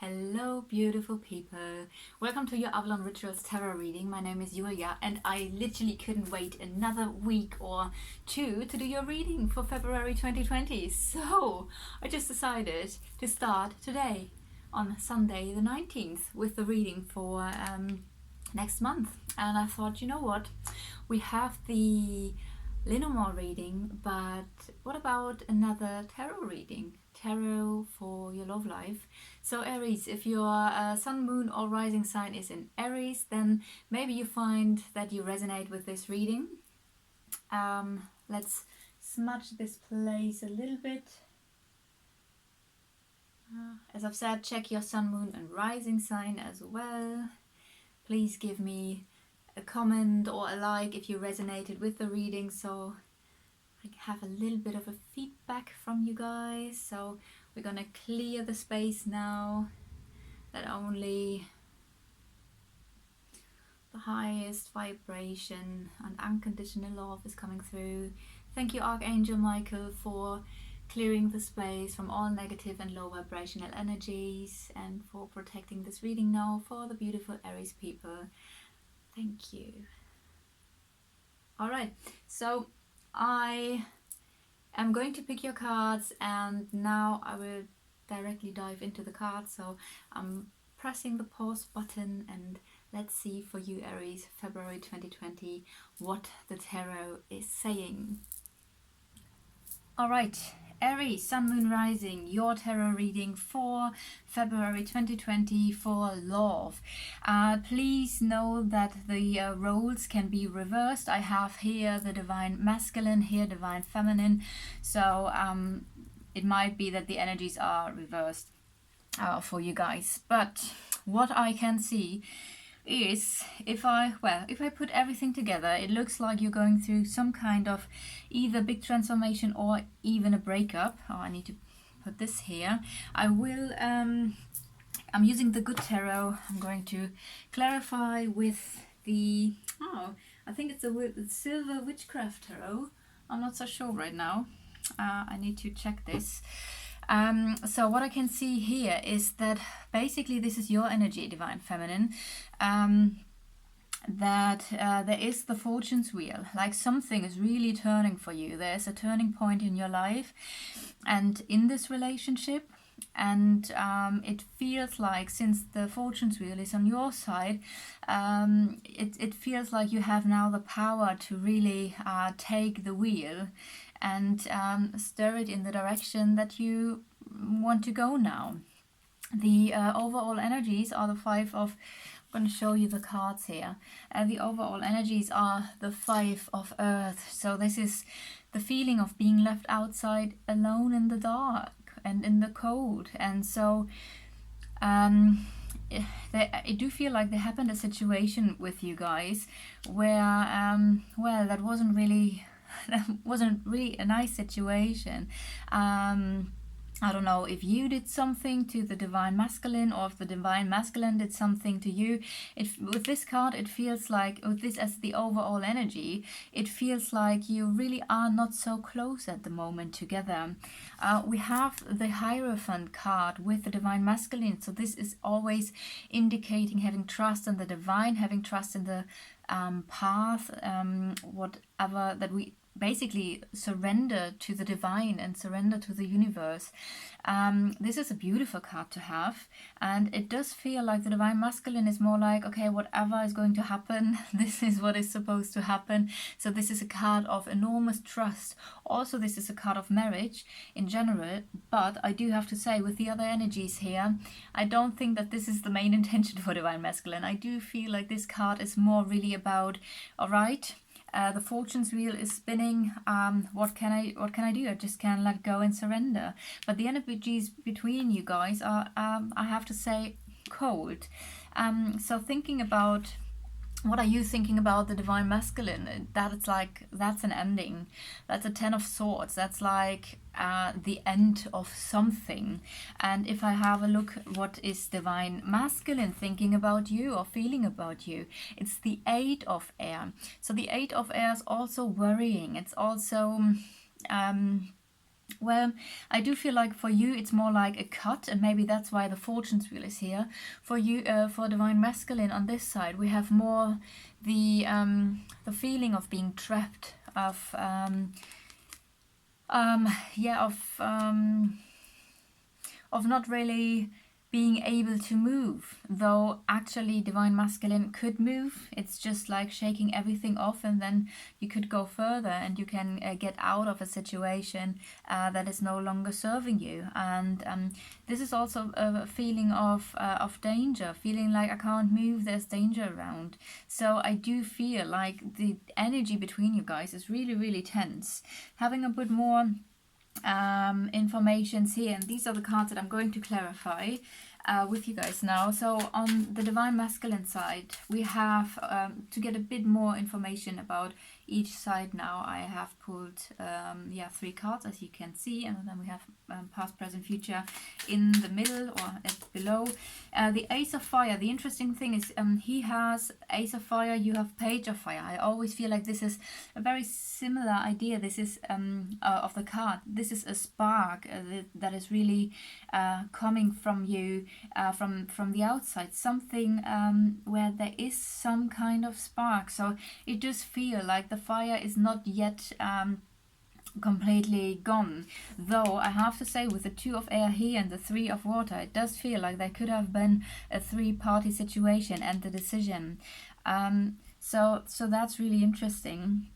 Hello, beautiful people. Welcome to your Avalon Rituals Tarot reading. My name is Julia, and I literally couldn't wait another week or two to do your reading for February 2020. So I just decided to start today on Sunday the 19th with the reading for next month. And I thought, you know what? We have the Lenormand reading, but what about another tarot reading? Tarot for your love life. So Aries, if your sun, moon or rising sign is in Aries, then maybe you find that you resonate with this reading. Let's smudge this place a little bit. As I've said, check your sun, moon and rising sign as well. Please give me a comment or a like if you resonated with the reading, so I have a little bit of a feedback from you guys. So we're gonna clear the space now that only the highest vibration and unconditional love is coming through. Thank you, Archangel Michael, for clearing the space from all negative and low vibrational energies and for protecting this reading now for the beautiful Aries people. Thank you. Alright, so I am going to pick your cards, and now I will directly dive into the cards. So I'm pressing the pause button, and let's see for you Aries, February 2020, what the tarot is saying. Alright, Aries, Sun, Moon, Rising, your tarot reading for February 2020 for love. Please know that the roles can be reversed. I have here the divine masculine, here divine feminine. So it might be that the energies are reversed for you guys. But what I can see is if I put everything together, it looks like you're going through some kind of either big transformation or even a breakup. Oh, I need to put this here. I'm using the Good Tarot. I'm going to clarify with the I think it's a Silver Witchcraft Tarot. I'm not so sure right now. I need to check this. So what I can see here is that basically this is your energy, divine feminine, that there is the fortune's wheel, like something is really turning for you. There's a turning point in your life and in this relationship, and it feels like since the fortune's wheel is on your side, it feels like you have now the power to really take the wheel and stir it in the direction that you want to go now. The overall energies are the Five of... I'm going to show you the cards here. The overall energies are the Five of Earth. So this is the feeling of being left outside alone in the dark and in the cold. And so I do feel like there happened a situation with you guys where, well, that wasn't really a nice situation. I don't know if you did something to the divine masculine or if the divine masculine did something to you. With this card, it feels like, with this as the overall energy, it feels like you really are not so close at the moment together. We have the Hierophant card with the divine masculine. So this is always indicating having trust in the divine, having trust in the path, whatever, that we basically surrender to the divine and surrender to the universe. This is a beautiful card to have, and it does feel like the divine masculine is more like, okay, whatever is going to happen, this is what is supposed to happen. So this is a card of enormous trust. Also, this is a card of marriage in general, but I do have to say, with the other energies here, I don't think that this is the main intention for divine masculine. I do feel like this card is more really about, all right, the fortune's wheel is spinning. What can I do? I just can't let go and surrender. But the energies between you guys are, I have to say, cold. So thinking about, what are you thinking about the divine masculine? That it's like, that's an ending. That's a Ten of Swords. That's like the end of something. And if I have a look, what is divine masculine thinking about you or feeling about you? It's the Eight of Air. So the Eight of Air is also worrying. It's also Well, I do feel like for you it's more like a cut, and maybe that's why the Fortune's Wheel is here. For you, for Divine Masculine on this side, we have more the feeling of being trapped, of yeah, of not really being able to move, though actually Divine Masculine could move. It's just like shaking everything off, and then you could go further and you can get out of a situation that is no longer serving you. And this is also a feeling of danger, feeling like I can't move, there's danger around. So I do feel like the energy between you guys is really, really tense. Having a bit more informations here, and these are the cards that I'm going to clarify with you guys now. So on the Divine Masculine side, we have to get a bit more information about each side now. I have pulled yeah, 3 cards, as you can see, and then we have past, present, future in the middle or below. The Ace of Fire. The interesting thing is he has Ace of Fire, you have Page of Fire. I always feel like this is a very similar idea. This is of the card. This is a spark that is really coming from you, from the outside. Something where there is some kind of spark. So it does feel like the fire is not yet completely gone, though I have to say with the 2 of air here and the 3 of water, it does feel like there could have been a 3-party situation and the decision. So that's really interesting.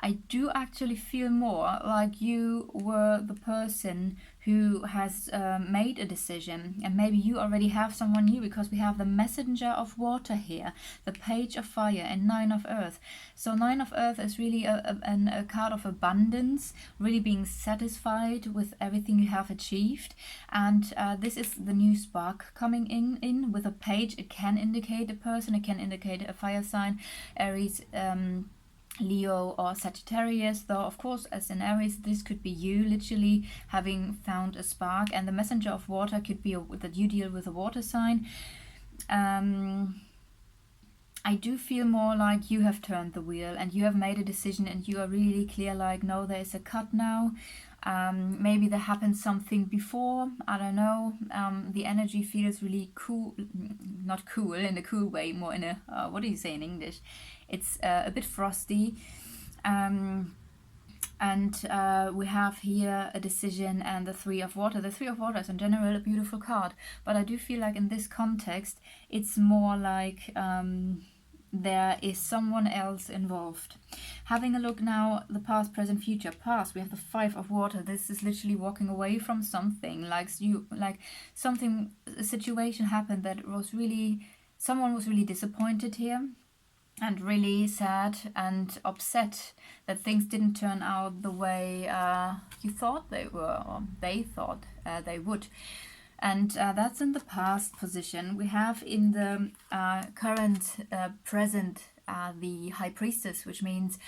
I do actually feel more like you were the person who has made a decision, and maybe you already have someone new, because we have the Messenger of Water here, the Page of Fire, and 9 of Earth. So 9 of Earth is really a card of abundance, really being satisfied with everything you have achieved, and this is the new spark coming in with a page. It can indicate a person, it can indicate a fire sign, Aries, Leo or Sagittarius, though of course as in Aries this could be you literally having found a spark, and the Messenger of Water could be that you deal with a water sign. I do feel more like you have turned the wheel and you have made a decision, and you are really clear like, no, there is a cut now. Maybe there happened something before, I don't know. The energy feels really cool, not cool in a cool way, more in a what do you say in English? It's a bit frosty. And we have here a decision and the 3 of Water. The 3 of Water is in general a beautiful card, but I do feel like in this context it's more like there is someone else involved. Having a look now, the past, present, future. Past, we have the 5 of Water. This is literally walking away from something, like a situation happened that was really, someone was really disappointed here and really sad and upset that things didn't turn out the way you thought they were, or they thought they would. And that's in the past position. We have in the current present the High Priestess, which means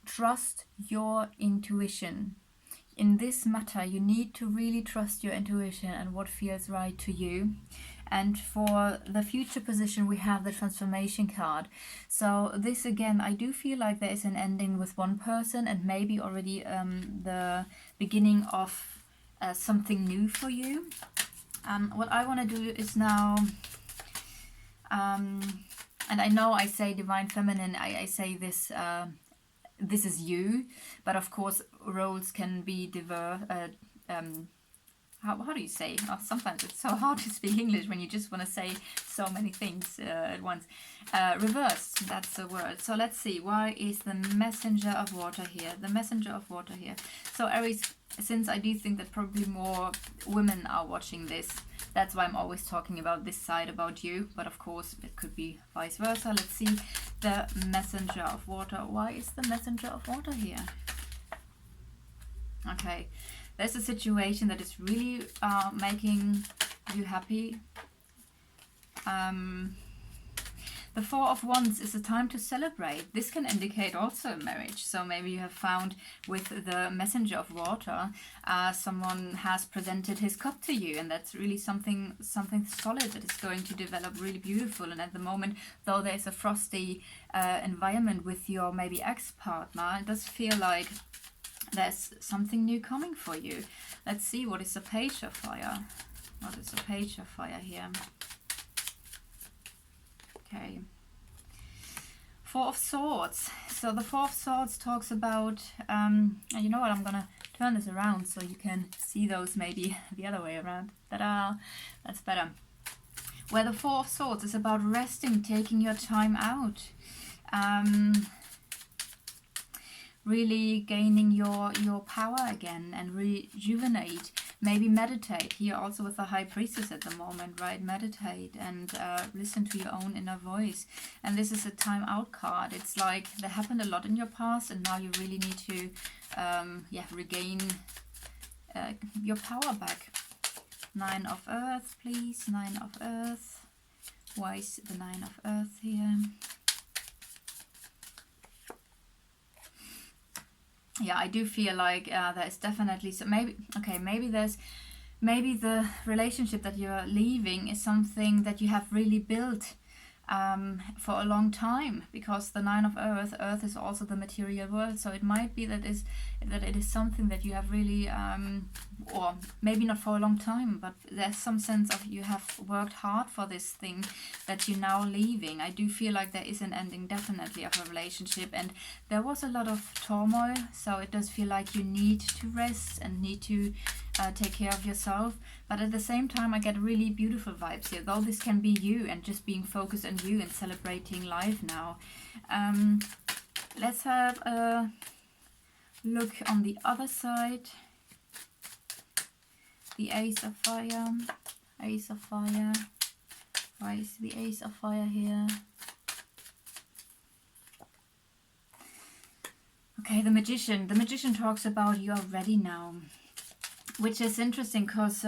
trust your intuition. In this matter, you need to really trust your intuition and what feels right to you. And for the future position, we have the Transformation card. So this again, I do feel like there is an ending with one person, and maybe already the beginning of something new for you. What I want to do is now, and I know I say Divine Feminine, I say this, this is you, but of course roles can be diverse. How do you say? Oh, sometimes it's so hard to speak English when you just want to say so many things at once. Reversed, that's the word. So let's see, why is the Messenger of Water here? The Messenger of Water here. So Aries, since I do think that probably more women are watching this, that's why I'm always talking about this side, about you. But of course, it could be vice versa. Let's see, the Messenger of Water. Why is the Messenger of Water here? Okay. There's a situation that is really making you happy. The Four of Wands is a time to celebrate. This can indicate also a marriage. So maybe you have found with the Messenger of Water, someone has presented his cup to you, and that's really something solid that is going to develop really beautiful. And at the moment, though there's a frosty environment with your maybe ex-partner, it does feel like there's something new coming for you. Let's see, what is the Page of Fire? What is the Page of Fire here? Okay. Four of Swords. So the Four of Swords talks about, and you know what, I'm gonna turn this around so you can see those maybe the other way around. Ta-da! That's better. Where the Four of Swords is about resting, taking your time out. Really gaining your power again and rejuvenate. Maybe meditate. Here also with the High Priestess at the moment, right? Meditate and listen to your own inner voice. And this is a time out card. It's like there happened a lot in your past, and now you really need to regain your power back. Nine of Earth, please. Nine of Earth. Why is the Nine of Earth here? Yeah, I do feel like there is definitely maybe the relationship that you're leaving is something that you have really built for a long time, because the Nine of Earth is also the material world. So it might be that it is something that you have really or maybe not for a long time, but there's some sense of you have worked hard for this thing that you're now leaving. I do feel like there is an ending definitely of a relationship, and there was a lot of turmoil, so it does feel like you need to rest and need to take care of yourself. But at the same time, I get really beautiful vibes here, though this can be you and just being focused on you and celebrating life now. Let's have a look on the other side. The Ace of Fire. Ace of Fire. Why is the Ace of Fire here? Okay, the Magician. The Magician talks about you are ready now, which is interesting because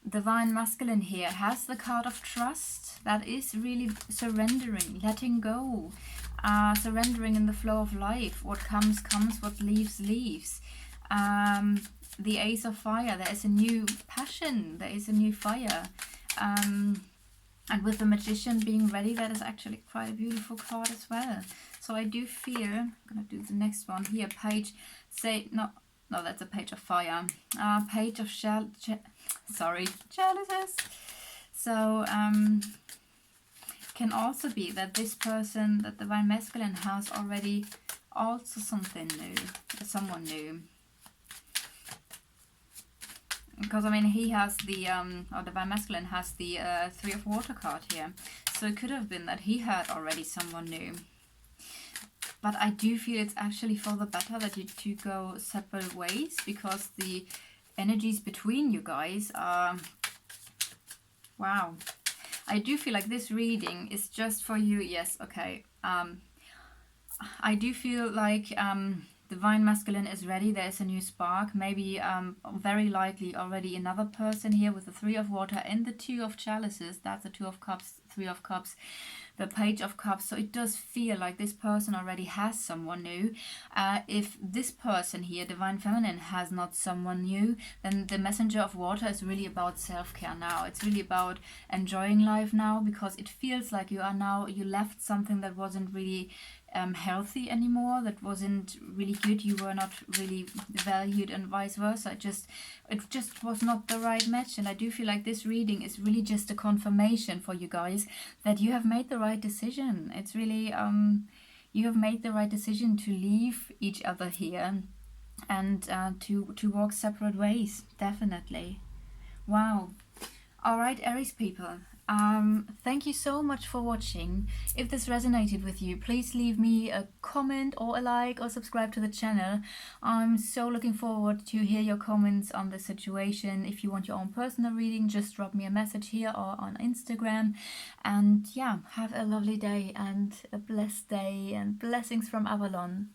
Divine Masculine here has the card of trust. That is really surrendering, letting go, surrendering in the flow of life. What comes, comes. What leaves, leaves. The Ace of Fire, there is a new passion, there is a new fire. And with the Magician being ready, that is actually quite a beautiful card as well. So I do feel, I'm going to do the next one here, Page, no, that's a Page of Fire. Page of Chalices. So, can also be that this person, that Divine Masculine, has already also something new, someone new. Because, I mean, he has the, or Divine Masculine has the Three of Water card here. So it could have been that he had already someone new. But I do feel it's actually for the better that you two go separate ways, because the energies between you guys are, wow. I do feel like this reading is just for you. Yes, okay. I do feel like Divine Masculine is ready. There's a new spark. Maybe very likely already another person here with the Three of Water and the Two of Chalices. That's the Two of Cups, Three of Cups, the Page of Cups. So it does feel like this person already has someone new. If this person here, Divine Feminine, has not someone new, then the Messenger of Water is really about self-care now. It's really about enjoying life now, because it feels like you left something that wasn't really healthy anymore, that wasn't really good. You were not really valued, and vice versa. It just was not the right match. And I do feel like this reading is really just a confirmation for you guys that you have made the right decision. It's really you have made the right decision to leave each other here and to walk separate ways. Definitely. Wow. All right, Aries people. Thank you so much for watching. If this resonated with you, please leave me a comment or a like or subscribe to the channel. I'm so looking forward to hear your comments on the situation. If you want your own personal reading, just drop me a message here or on Instagram. And yeah, have a lovely day and a blessed day, and blessings from Avalon.